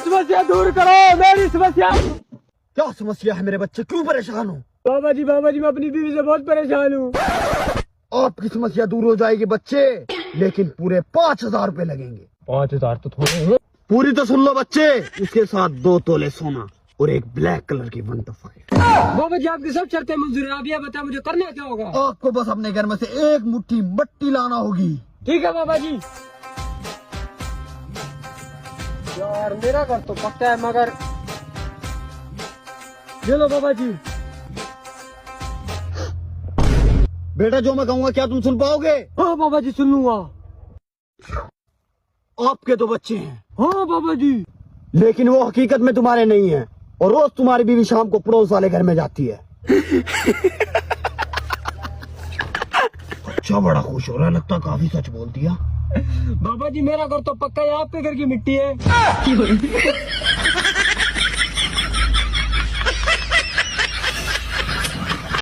समस्या दूर करो, मेरी समस्या। क्या समस्या है मेरे बच्चे, क्यों परेशान हो? बाबा जी मैं अपनी बीवी से बहुत परेशान हूँ। आपकी समस्या दूर हो जाएगी बच्चे, लेकिन पूरे 5,000 रुपए लगेंगे। 5,000 तो थोड़े हैं। पूरी तो सुन लो बच्चे, इसके साथ 2 तोले सोना और एक ब्लैक कलर की 125। बाबा जी आपकी सब शर्तें मंजूर है, आप ये बता मुझे करना क्या होगा? आपको बस अपने घर में से एक मुट्ठी मट्टी लाना होगी। ठीक है बाबा जी। यार मेरा घर तो पक्का है, मगर ये लो बाबा जी। बेटा जो मैं कहूँगा क्या तुम सुन पाओगे? हाँ बाबा जी सुन लूंगा। आपके तो बच्चे हैं। हाँ बाबा जी। लेकिन वो हकीकत में तुम्हारे नहीं है, और रोज तुम्हारी बीवी शाम को पड़ोस वाले घर में जाती है। अच्छा बड़ा खुश हो रहा है, लगता काफी सच बोल दिया। बाबा जी मेरा घर तो पक्का है, आपके घर की मिट्टी है।